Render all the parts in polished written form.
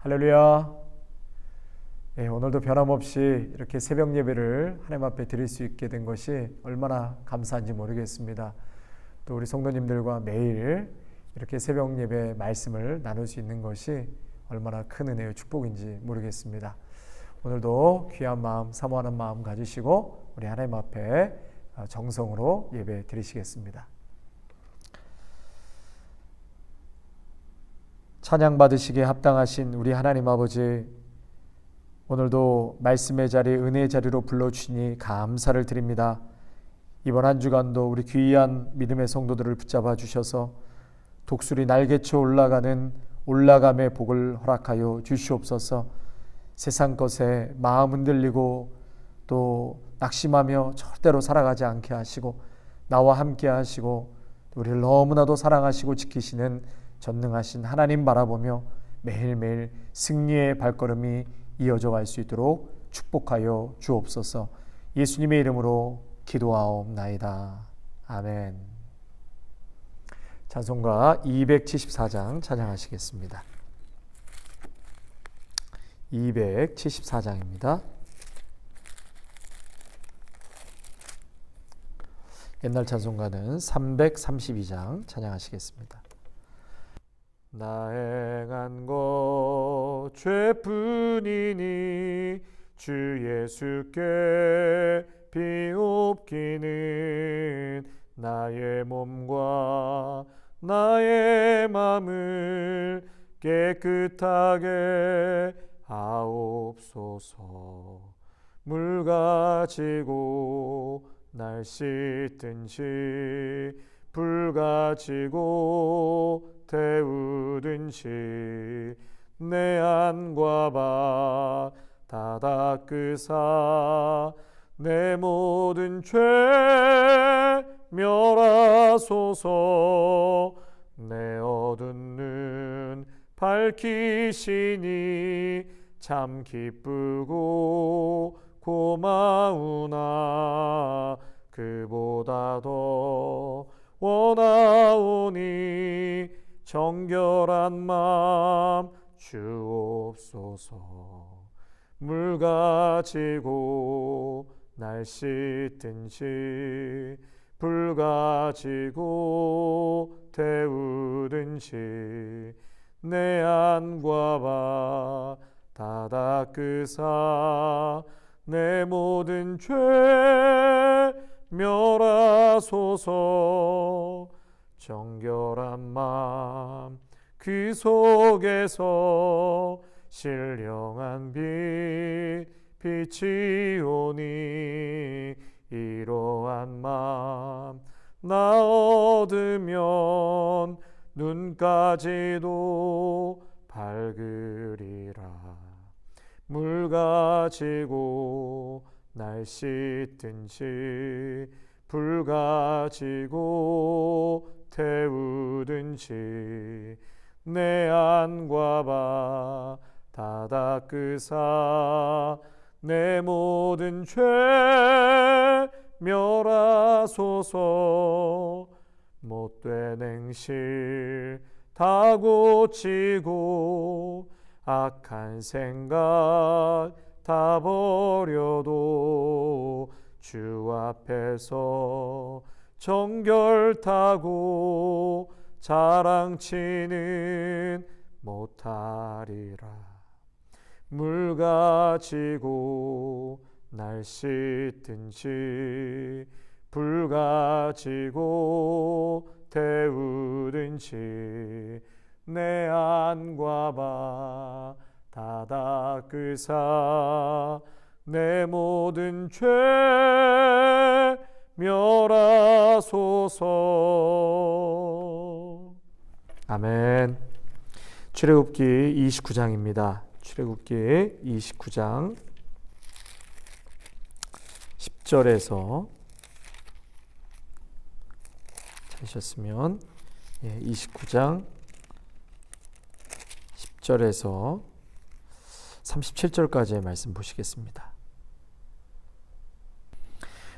할렐루야. 오늘도 변함없이 이렇게 새벽 예배를 하나님 앞에 드릴 수 있게 된 것이 얼마나 감사한지 모르겠습니다. 또 우리 성도님들과 매일 이렇게 새벽 예배 말씀을 나눌 수 있는 것이 얼마나 큰 은혜의 축복인지 모르겠습니다. 오늘도 귀한 마음, 사모하는 마음 가지시고 우리 하나님 앞에 정성으로 예배 드리시겠습니다. 찬양 받으시기에 합당하신 우리 하나님 아버지, 오늘도 말씀의 자리, 은혜의 자리로 불러주시니 감사를 드립니다. 이번 한 주간도 우리 귀한 믿음의 성도들을 붙잡아 주셔서 독수리 날개쳐 올라가는 올라감의 복을 허락하여 주시옵소서. 세상 것에 마음 흔들리고 또 낙심하며 절대로 살아가지 않게 하시고 나와 함께 하시고 우리를 너무나도 사랑하시고 지키시는 전능하신 하나님 바라보며 매일매일 승리의 발걸음이 이어져 갈 수 있도록 축복하여 주옵소서. 예수님의 이름으로 기도하옵나이다. 아멘. 찬송가 274장 찬양하시겠습니다. 274장입니다. 옛날 찬송가는 332장 찬양하시겠습니다. 나 행한 것 죄뿐이니 주 예수께 비옵기는 나의 몸과 나의 맘을 깨끗하게 하옵소서. 물 가지고 날 씻든지 불 가지고 태우든지 내 안과 바 다 닦으사 내 모든 죄 멸하소서. 내 어두운 눈 밝히시니 참 기쁘고 고마우나 그보다 더 원하오니 정결한 마음 주옵소서. 물 가지고 날 씻든지 불 가지고 태우든지 내 안과 바 다 닦으사 내 모든 죄 멸하소서. 정결한 마음 그 속에서 신령한 빛 빛이 오니 이러한 마음 나 얻으면 눈까지도 밝으리라. 물 가지고 날 씻든지 불 가지고 태우든지 내 안과 바 다 닦으사 내 모든 죄 멸하소서. 못된 행실 다 고치고 악한 생각 다 버려도 주 앞에서 정결타고 자랑치는 못하리라. 물 가지고 날 씻든지 불 가지고 태우든지 내 안과 바 다 닦으사 내 모든 죄 멸하소서. 아멘. 출애굽기 29장입니다. 출애굽기 29장 10절에서 찾으셨으면 29장 10절에서 37절까지의 말씀 보시겠습니다.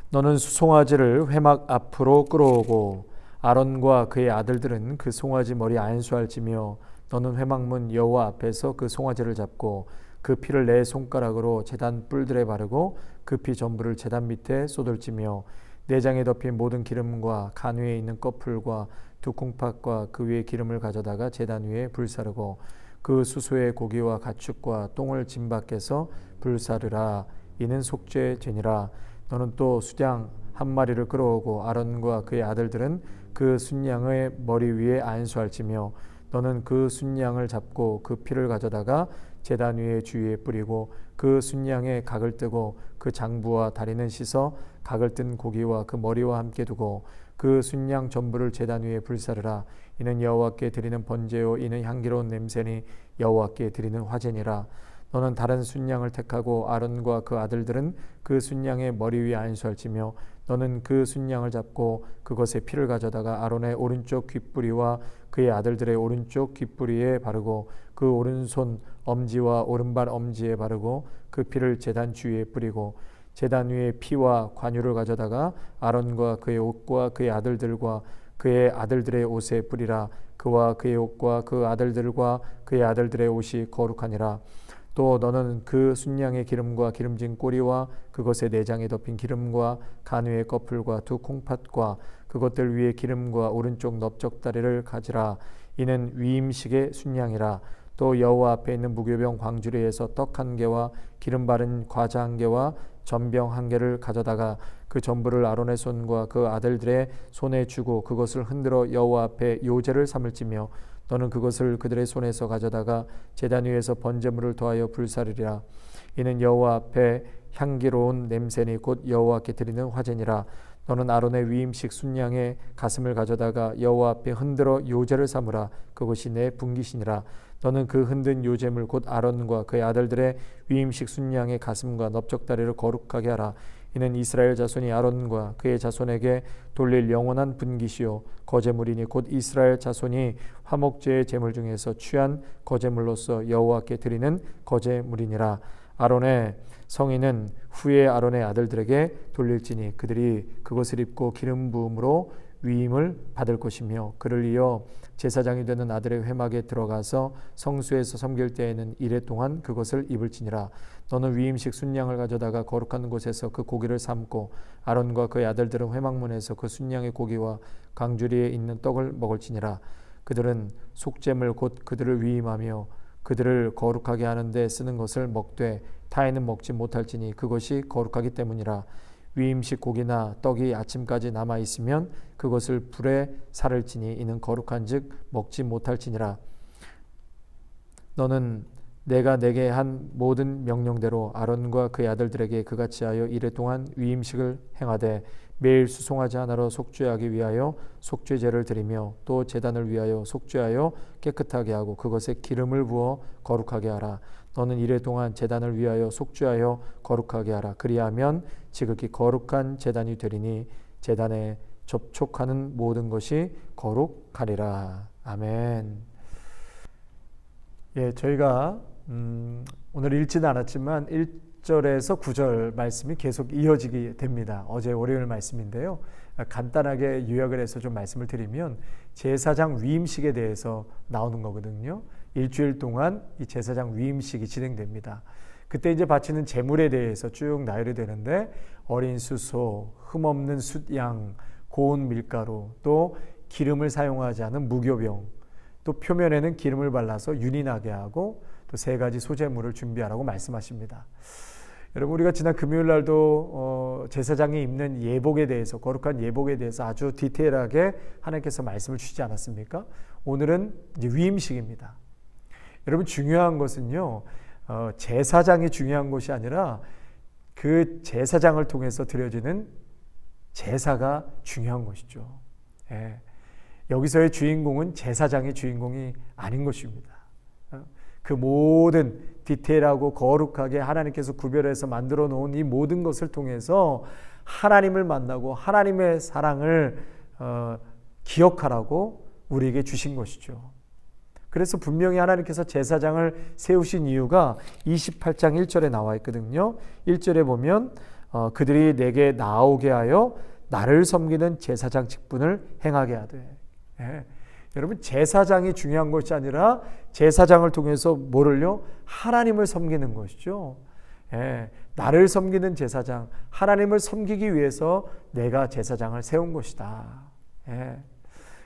너는 수송아지를 회막 앞으로 끌어오고 아론과 그의 아들들은 그 송아지 머리 안수할지며 너는 회막문 여호와 앞에서 그 송아지를 잡고 그 피를 내 손가락으로 제단 뿔들에 바르고 그 피 전부를 제단 밑에 쏟을지며 내장에 덮인 모든 기름과 간 위에 있는 꺼풀과 두 콩팥과 그 위에 기름을 가져다가 제단 위에 불사르고 그 수소의 고기와 가축과 똥을 진 밖에서 불사르라. 이는 속죄죄니라. 너는 또 수장 한 마리를 끌어오고 아론과 그의 아들들은 그 순양의 머리 위에 안수할지며 너는 그 순양을 잡고 그 피를 가져다가 제단 위에 주위에 뿌리고 그 순양의 각을 뜨고 그 장부와 다리는 씻어 각을 뜬 고기와 그 머리와 함께 두고 그 순양 전부를 제단 위에 불사르라. 이는 여호와께 드리는 번제요 이는 향기로운 냄새니 여호와께 드리는 화제니라. 너는 다른 순양을 택하고 아론과 그 아들들은 그 순양의 머리 위에 안수할지며 너는 그 순양을 잡고 그것의 피를 가져다가 아론의 오른쪽 귓뿌리와 그의 아들들의 오른쪽 귓뿌리에 바르고 그 오른손 엄지와 오른발 엄지에 바르고 그 피를 제단 주위에 뿌리고 제단 위에 피와 관유를 가져다가 아론과 그의 옷과 그의 아들들과 그의 아들들의 옷에 뿌리라. 그와 그의 옷과 그 아들들과 그의 아들들의 옷이 거룩하니라. 또 너는 그 순양의 기름과 기름진 꼬리와 그것의 내장에 덮인 기름과 간 위의 꺼풀과 두 콩팥과 그것들 위에 기름과 오른쪽 넓적다리를 가지라. 이는 위임식의 순양이라. 또 여호와 앞에 있는 무교병 광주리에서 떡 한 개와 기름 바른 과자 한 개와 전병 한 개를 가져다가 그 전부를 아론의 손과 그 아들들의 손에 주고 그것을 흔들어 여호와 앞에 요제를 삼을지며 너는 그것을 그들의 손에서 가져다가 제단 위에서 번제물을 더하여 불사르리라. 이는 여호와 앞에 향기로운 냄새니 곧 여호와께 드리는 화제니라. 너는 아론의 위임식 순양의 가슴을 가져다가 여호와 앞에 흔들어 요제를 삼으라. 그것이 내 분깃이니라. 너는 그 흔든 요제물 곧 아론과 그의 아들들의 위임식 순양의 가슴과 넓적다리를 거룩하게 하라. 이는 이스라엘 자손이 아론과 그의 자손에게 돌릴 영원한 분깃이요 거제물이니 곧 이스라엘 자손이 화목제의 제물 중에서 취한 거제물로서 여호와께 드리는 거제물이니라. 아론의 성인은 후에 아론의 아들들에게 돌릴지니 그들이 그것을 입고 기름 부음으로 위임을 받을 것이며 그를 이어 제사장이 되는 아들의 회막에 들어가서 성수에서 섬길 때에는 이레 동안 그것을 입을지니라. 너는 위임식 순양을 가져다가 거룩한 곳에서 그 고기를 삶고 아론과 그의 아들들은 회막문에서 그 순양의 고기와 강주리에 있는 떡을 먹을지니라. 그들은 속죄물 곧 그들을 위임하며 그들을 거룩하게 하는데 쓰는 것을 먹되 타에는 먹지 못할지니 그것이 거룩하기 때문이라. 위임식 고기나 떡이 아침까지 남아 있으면 그것을 불에 살을지니 이는 거룩한즉 먹지 못할지니라. 너는 내가 내게 한 모든 명령대로 아론과 그의 아들들에게 그같이 하여 이레 동안 위임식을 행하되 매일 수송아지 하나로 속죄하기 위하여 속죄제를 드리며 또 제단을 위하여 속죄하여 깨끗하게 하고 그것에 기름을 부어 거룩하게 하라. 너는 이레 동안 제단을 위하여 속죄하여 거룩하게 하라. 그리하면 지극히 거룩한 제단이 되리니 제단에 접촉하는 모든 것이 거룩하리라. 아멘. 예, 저희가 오늘 읽지는 않았지만 1절에서 9절 말씀이 계속 이어지게 됩니다. 어제 월요일 말씀인데요. 간단하게 요약을 해서 좀 말씀을 드리면 제사장 위임식에 대해서 나오는 거거든요. 일주일 동안 이 제사장 위임식이 진행됩니다. 그때 이제 바치는 제물에 대해서 쭉 나열이 되는데 어린 수소, 흠없는 숫양, 고운 밀가루, 또 기름을 사용하지 않은 무교병, 또 표면에는 기름을 발라서 윤이 나게 하고 또 3가지 소제물을 준비하라고 말씀하십니다. 여러분, 우리가 지난 금요일 날도 제사장이 입는 예복에 대해서, 거룩한 예복에 대해서 아주 디테일하게 하나님께서 말씀을 주시지 않았습니까? 오늘은 이제 위임식입니다. 여러분, 중요한 것은요, 제사장이 중요한 것이 아니라 그 제사장을 통해서 드려지는 제사가 중요한 것이죠. 예. 여기서의 주인공은 제사장의 주인공이 아닌 것입니다. 그 모든 디테일하고 거룩하게 하나님께서 구별해서 만들어 놓은 이 모든 것을 통해서 하나님을 만나고 하나님의 사랑을 기억하라고 우리에게 주신 것이죠. 그래서 분명히 하나님께서 제사장을 세우신 이유가 28장 1절에 나와 있거든요. 1절에 보면 그들이 내게 나오게 하여 나를 섬기는 제사장 직분을 행하게 하되. 예. 여러분, 제사장이 중요한 것이 아니라 제사장을 통해서 뭐를요? 하나님을 섬기는 것이죠. 예, 나를 섬기는 제사장, 하나님을 섬기기 위해서 내가 제사장을 세운 것이다. 예,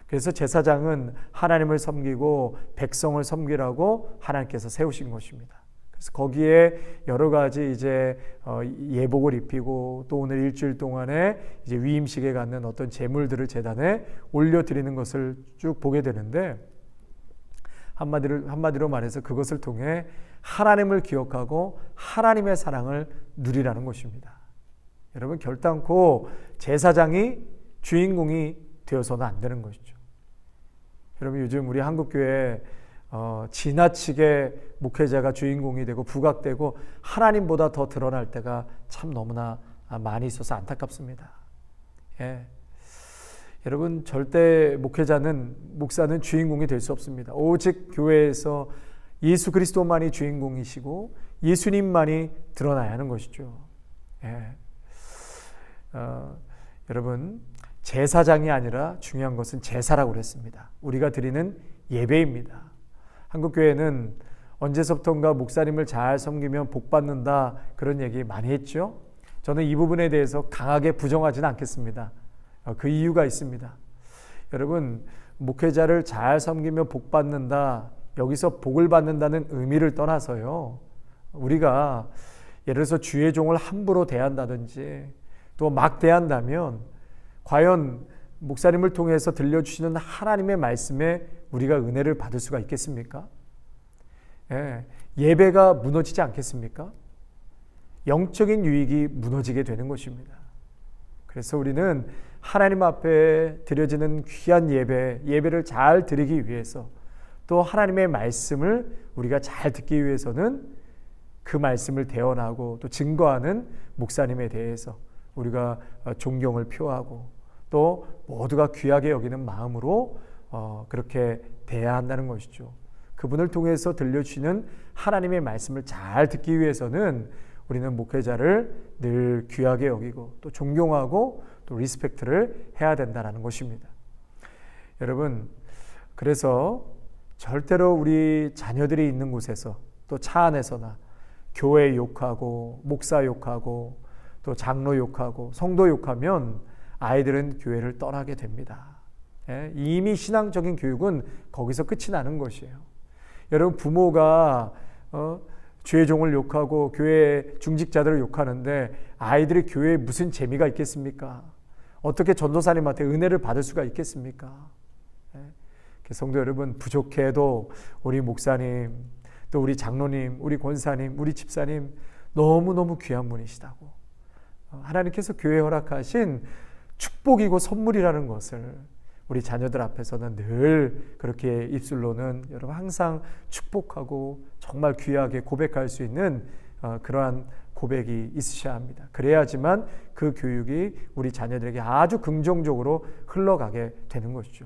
그래서 제사장은 하나님을 섬기고 백성을 섬기라고 하나님께서 세우신 것입니다. 그래서 거기에 여러 가지 이제 예복을 입히고 또 오늘 일주일 동안에 이제 위임식에 갖는 어떤 제물들을 제단에 올려드리는 것을 쭉 보게 되는데, 한마디로 말해서 그것을 통해 하나님을 기억하고 하나님의 사랑을 누리라는 것입니다. 여러분, 결단코 제사장이 주인공이 되어서는 안 되는 것이죠. 여러분, 요즘 우리 한국교회 지나치게 목회자가 주인공이 되고 부각되고 하나님보다 더 드러날 때가 참 너무나 많이 있어서 안타깝습니다. 예. 여러분, 절대 목사는 주인공이 될 수 없습니다. 오직 교회에서 예수 그리스도만이 주인공이시고 예수님만이 드러나야 하는 것이죠. 예. 여러분, 제사장이 아니라 중요한 것은 제사라고 그랬습니다. 우리가 드리는 예배입니다. 한국교회는 언제서부턴가 목사님을 잘 섬기면 복받는다, 그런 얘기 많이 했죠. 저는 이 부분에 대해서 강하게 부정하지는 않겠습니다. 그 이유가 있습니다. 여러분, 목회자를 잘 섬기면 복받는다, 여기서 복을 받는다는 의미를 떠나서요, 우리가 예를 들어서 주의 종을 함부로 대한다든지 또 막 대한다면 과연 목사님을 통해서 들려주시는 하나님의 말씀에 우리가 은혜를 받을 수가 있겠습니까? 예, 예배가 무너지지 않겠습니까? 영적인 유익이 무너지게 되는 것입니다. 그래서 우리는 하나님 앞에 드려지는 귀한 예배를 잘 드리기 위해서, 또 하나님의 말씀을 우리가 잘 듣기 위해서는 그 말씀을 대언하고 또 증거하는 목사님에 대해서 우리가 존경을 표하고 또 모두가 귀하게 여기는 마음으로 그렇게 대해야 한다는 것이죠. 그분을 통해서 들려주시는 하나님의 말씀을 잘 듣기 위해서는 우리는 목회자를 늘 귀하게 여기고 또 존경하고 또 리스펙트를 해야 된다는 것입니다. 여러분, 그래서 절대로 우리 자녀들이 있는 곳에서 또 차 안에서나 교회 욕하고 목사 욕하고 또 장로 욕하고 성도 욕하면 아이들은 교회를 떠나게 됩니다. 이미 신앙적인 교육은 거기서 끝이 나는 것이에요. 여러분, 부모가 주의 종을 욕하고 교회 중직자들을 욕하는데 아이들이 교회에 무슨 재미가 있겠습니까? 어떻게 전도사님한테 은혜를 받을 수가 있겠습니까? 성도 여러분, 부족해도 우리 목사님, 또 우리 장로님, 우리 권사님, 우리 집사님 너무너무 귀한 분이시다고, 하나님께서 교회에 허락하신 축복이고 선물이라는 것을 우리 자녀들 앞에서는 늘 그렇게 입술로는 여러분 항상 축복하고 정말 귀하게 고백할 수 있는 그러한 고백이 있으셔야 합니다. 그래야지만 그 교육이 우리 자녀들에게 아주 긍정적으로 흘러가게 되는 것이죠.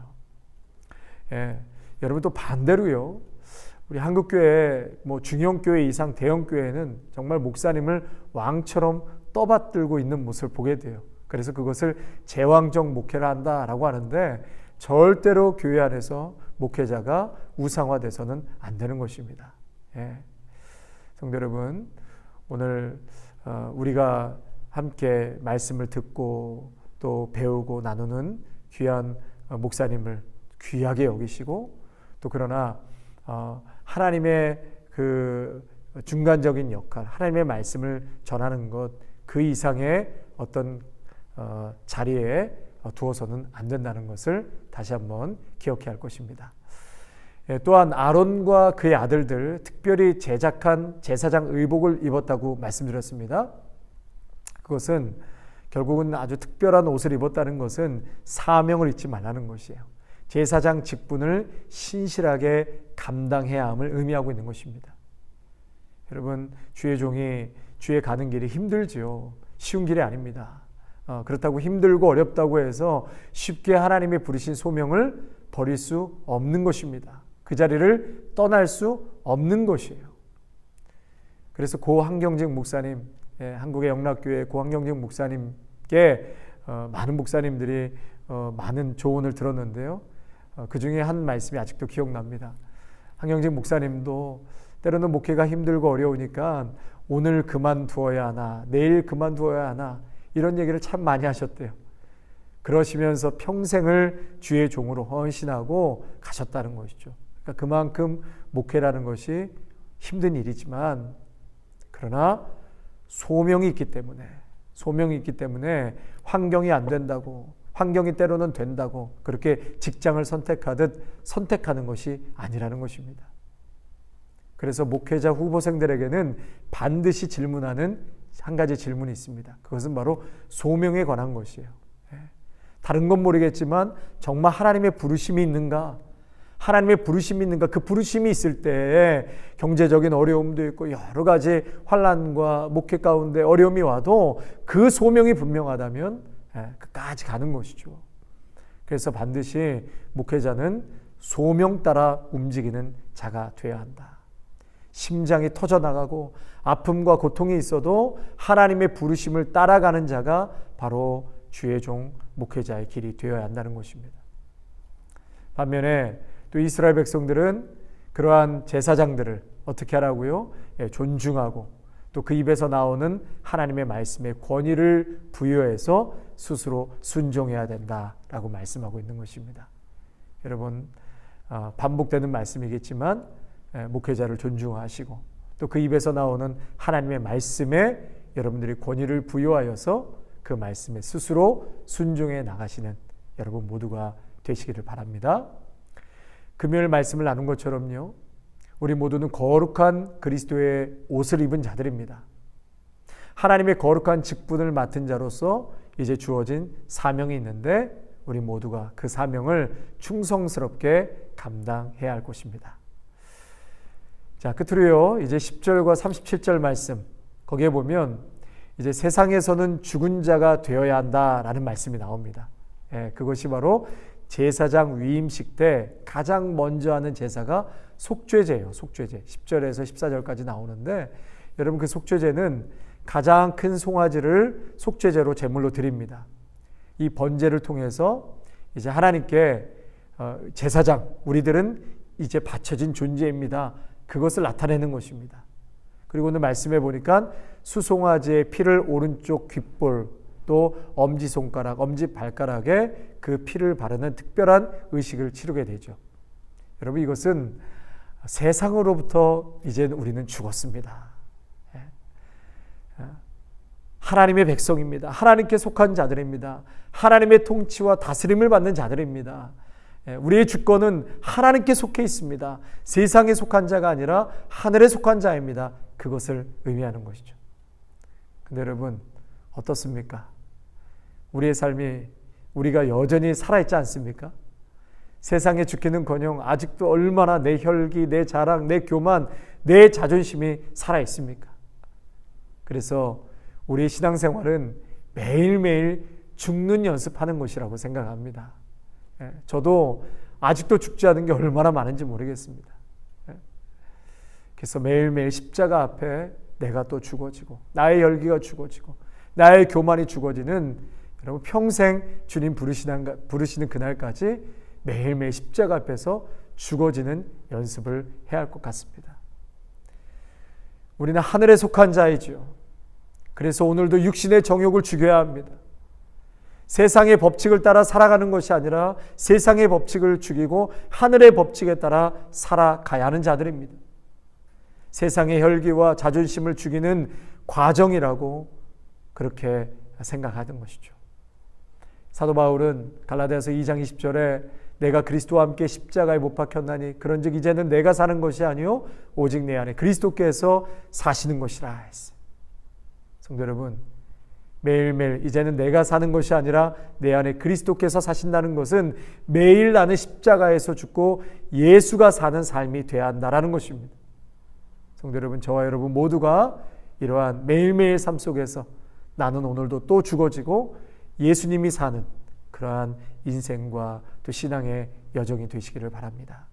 예, 여러분, 또 반대로요, 우리 한국교회 중형교회 이상 대형교회는 정말 목사님을 왕처럼 떠받들고 있는 모습을 보게 돼요. 그래서 그것을 제왕적 목회를 한다라고 하는데 절대로 교회 안에서 목회자가 우상화돼서는 안 되는 것입니다. 예. 성도 여러분, 오늘 우리가 함께 말씀을 듣고 또 배우고 나누는 귀한 목사님을 귀하게 여기시고, 또 그러나 하나님의 그 중간적인 역할, 하나님의 말씀을 전하는 것, 그 이상의 어떤 자리에 두어서는 안 된다는 것을 다시 한번 기억해야 할 것입니다. 또한 아론과 그의 아들들, 특별히 제작한 제사장 의복을 입었다고 말씀드렸습니다. 그것은 결국은 아주 특별한 옷을 입었다는 것은 사명을 잊지 말라는 것이에요. 제사장 직분을 신실하게 감당해야 함을 의미하고 있는 것입니다. 여러분, 주의 종이 주에 가는 길이 힘들지요. 쉬운 길이 아닙니다. 그렇다고 힘들고 어렵다고 해서 쉽게 하나님의 부르신 소명을 버릴 수 없는 것입니다. 그 자리를 떠날 수 없는 것이에요. 그래서 고 한경직 목사님, 한국의 영락교회 고 한경직 목사님께 많은 목사님들이 많은 조언을 들었는데요. 그 중에 한 말씀이 아직도 기억납니다. 한경직 목사님도 때로는 목회가 힘들고 어려우니까 오늘 그만두어야 하나, 내일 그만두어야 하나, 이런 얘기를 참 많이 하셨대요. 그러시면서 평생을 주의 종으로 헌신하고 가셨다는 것이죠. 그러니까 그만큼 목회라는 것이 힘든 일이지만, 그러나 소명이 있기 때문에 환경이 안 된다고, 환경이 때로는 된다고 그렇게 직장을 선택하듯 선택하는 것이 아니라는 것입니다. 그래서 목회자 후보생들에게는 반드시 질문하는 한 가지 질문이 있습니다. 그것은 바로 소명에 관한 것이에요. 다른 건 모르겠지만 정말 하나님의 부르심이 있는가? 하나님의 부르심이 있는가? 그 부르심이 있을 때 경제적인 어려움도 있고 여러 가지 환난과 목회 가운데 어려움이 와도 그 소명이 분명하다면 끝까지 가는 것이죠. 그래서 반드시 목회자는 소명 따라 움직이는 자가 되어야 한다. 심장이 터져나가고 아픔과 고통이 있어도 하나님의 부르심을 따라가는 자가 바로 주의 종 목회자의 길이 되어야 한다는 것입니다. 반면에 또 이스라엘 백성들은 그러한 제사장들을 어떻게 하라고요? 존중하고 또 그 입에서 나오는 하나님의 말씀에 권위를 부여해서 스스로 순종해야 된다라고 말씀하고 있는 것입니다. 여러분, 반복되는 말씀이겠지만 목회자를 존중하시고 또 그 입에서 나오는 하나님의 말씀에 여러분들이 권위를 부여하여서 그 말씀에 스스로 순종해 나가시는 여러분 모두가 되시기를 바랍니다. 금요일 말씀을 나눈 것처럼요, 우리 모두는 거룩한 그리스도의 옷을 입은 자들입니다. 하나님의 거룩한 직분을 맡은 자로서 이제 주어진 사명이 있는데 우리 모두가 그 사명을 충성스럽게 감당해야 할 것입니다. 자, 끝으로요, 이제 10절과 37절 말씀, 거기에 보면 이제 세상에서는 죽은 자가 되어야 한다라는 말씀이 나옵니다. 그것이 바로 제사장 위임식 때 가장 먼저 하는 제사가 속죄제예요. 속죄제. 10절에서 14절까지 나오는데, 여러분, 그 속죄제는 가장 큰 송아지를 속죄제로 제물로 드립니다. 이 번제를 통해서 이제 하나님께 제사장, 우리들은 이제 바쳐진 존재입니다. 그것을 나타내는 것입니다. 그리고 오늘 말씀해 보니까 수송아지의 피를 오른쪽 귓볼, 또 엄지손가락, 엄지발가락에 그 피를 바르는 특별한 의식을 치르게 되죠. 여러분, 이것은 세상으로부터 이제 우리는 죽었습니다. 하나님의 백성입니다. 하나님께 속한 자들입니다. 하나님의 통치와 다스림을 받는 자들입니다. 우리의 주권은 하나님께 속해 있습니다. 세상에 속한 자가 아니라 하늘에 속한 자입니다. 그것을 의미하는 것이죠. 근데 여러분, 어떻습니까? 우리의 삶이, 우리가 여전히 살아있지 않습니까? 세상에 죽기는커녕 아직도 얼마나 내 혈기, 내 자랑, 내 교만, 내 자존심이 살아있습니까? 그래서 우리의 신앙생활은 매일매일 죽는 연습하는 것이라고 생각합니다. 저도 아직도 죽지 않은 게 얼마나 많은지 모르겠습니다. 그래서 매일매일 십자가 앞에 내가 또 죽어지고, 나의 열기가 죽어지고, 나의 교만이 죽어지는, 여러분, 평생 주님 부르시는 그날까지 매일매일 십자가 앞에서 죽어지는 연습을 해야 할 것 같습니다. 우리는 하늘에 속한 자이죠. 그래서 오늘도 육신의 정욕을 죽여야 합니다. 세상의 법칙을 따라 살아가는 것이 아니라 세상의 법칙을 죽이고 하늘의 법칙에 따라 살아가야 하는 자들입니다. 세상의 혈기와 자존심을 죽이는 과정이라고 그렇게 생각하는 것이죠. 사도 바울은 갈라디아서 2장 20절에 내가 그리스도와 함께 십자가에 못 박혔나니 그런즉 이제는 내가 사는 것이 아니요 오직 내 안에 그리스도께서 사시는 것이라 했어요. 성도 여러분, 매일매일 이제는 내가 사는 것이 아니라 내 안에 그리스도께서 사신다는 것은 매일 나는 십자가에서 죽고 예수가 사는 삶이 되어야 한다는 것입니다. 성도 여러분, 저와 여러분 모두가 이러한 매일매일 삶 속에서 나는 오늘도 또 죽어지고 예수님이 사는 그러한 인생과 또 신앙의 여정이 되시기를 바랍니다.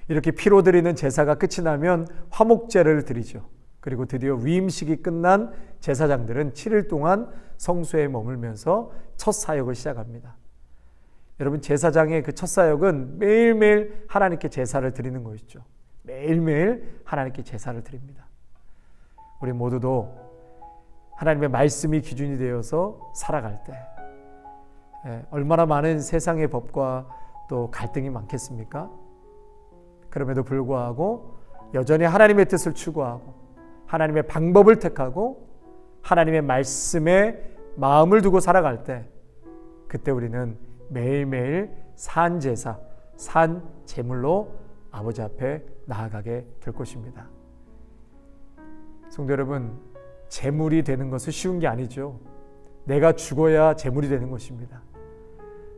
이렇게 피로 드리는 제사가 끝이 나면 화목제를 드리죠. 그리고 드디어 위임식이 끝난 제사장들은 7일 동안 성소에 머물면서 첫 사역을 시작합니다. 여러분, 제사장의 그 첫 사역은 매일매일 하나님께 제사를 드리는 것이죠. 매일매일 하나님께 제사를 드립니다. 우리 모두도 하나님의 말씀이 기준이 되어서 살아갈 때 얼마나 많은 세상의 법과 또 갈등이 많겠습니까? 그럼에도 불구하고 여전히 하나님의 뜻을 추구하고 하나님의 방법을 택하고 하나님의 말씀에 마음을 두고 살아갈 때, 그때 우리는 매일매일 산 제사, 산 제물로 아버지 앞에 나아가게 될 것입니다. 성도 여러분, 제물이 되는 것은 쉬운 게 아니죠. 내가 죽어야 제물이 되는 것입니다.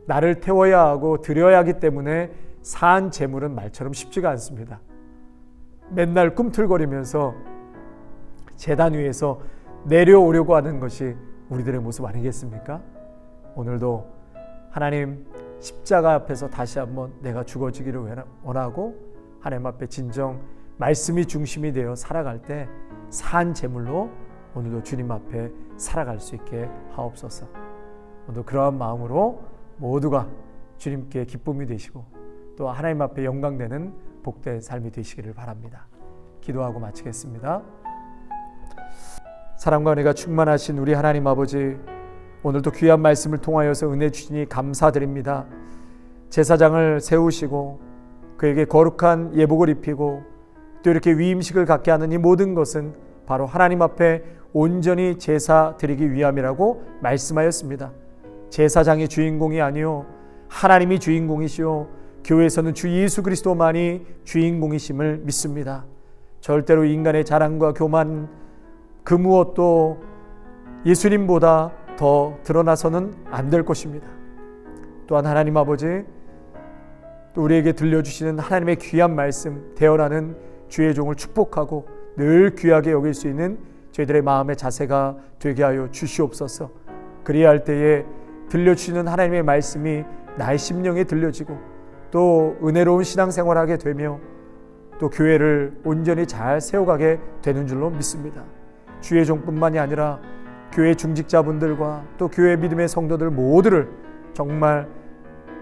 나를 태워야 하고 드려야 하기 때문에 산 제물은 말처럼 쉽지가 않습니다. 맨날 꿈틀거리면서 제단 위에서 내려오려고 하는 것이 우리들의 모습 아니겠습니까? 오늘도 하나님 십자가 앞에서 다시 한번 내가 죽어지기를 원하고 하나님 앞에 진정 말씀이 중심이 되어 살아갈 때 산 제물로 오늘도 주님 앞에 살아갈 수 있게 하옵소서. 오늘도 그러한 마음으로 모두가 주님께 기쁨이 되시고 또 하나님 앞에 영광되는 복된 삶이 되시기를 바랍니다. 기도하고 마치겠습니다. 사랑과 은혜가 충만하신 우리 하나님 아버지, 오늘도 귀한 말씀을 통하여서 은혜 주시니 감사드립니다. 제사장을 세우시고 그에게 거룩한 예복을 입히고 또 이렇게 위임식을 갖게 하는 이 모든 것은 바로 하나님 앞에 온전히 제사 드리기 위함이라고 말씀하였습니다. 제사장이 주인공이 아니요 하나님이 주인공이시오, 교회에서는 주 예수 그리스도만이 주인공이심을 믿습니다. 절대로 인간의 자랑과 교만 그 무엇도 예수님보다 더 드러나서는 안 될 것입니다. 또한 하나님 아버지, 또 우리에게 들려주시는 하나님의 귀한 말씀, 태어나는 주의 종을 축복하고 늘 귀하게 여길 수 있는 저희들의 마음의 자세가 되게 하여 주시옵소서. 그리야 할 때에 들려주시는 하나님의 말씀이 나의 심령에 들려지고 또 은혜로운 신앙생활하게 되며 또 교회를 온전히 잘 세워가게 되는 줄로 믿습니다. 주의 종뿐만이 아니라 교회 중직자분들과 또 교회 믿음의 성도들 모두를 정말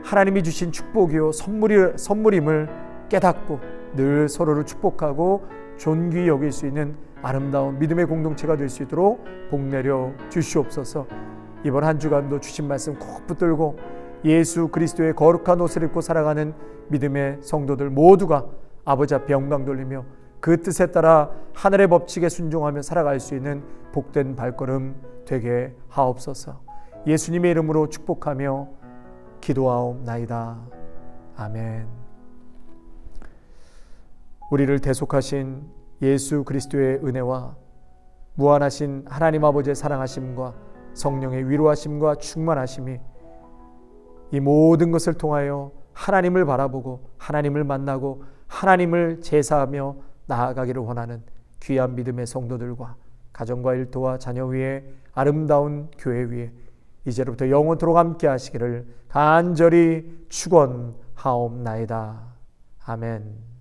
하나님이 주신 축복이요 선물임을 깨닫고 늘 서로를 축복하고 존귀히 여길 수 있는 아름다운 믿음의 공동체가 될 수 있도록 복내려 주시옵소서. 이번 한 주간도 주신 말씀 꼭 붙들고 예수 그리스도의 거룩한 옷을 입고 살아가는 믿음의 성도들 모두가 아버지 앞에 영광 돌리며 그 뜻에 따라 하늘의 법칙에 순종하며 살아갈 수 있는 복된 발걸음 되게 하옵소서. 예수님의 이름으로 축복하며 기도하옵나이다. 아멘. 우리를 대속하신 예수 그리스도의 은혜와 무한하신 하나님 아버지의 사랑하심과 성령의 위로하심과 충만하심이 이 모든 것을 통하여 하나님을 바라보고 하나님을 만나고 하나님을 제사하며 나아가기를 원하는 귀한 믿음의 성도들과 가정과 일터와 자녀 위에 아름다운 교회 위에 이제로부터 영원토록 함께 하시기를 간절히 축원하옵나이다. 아멘.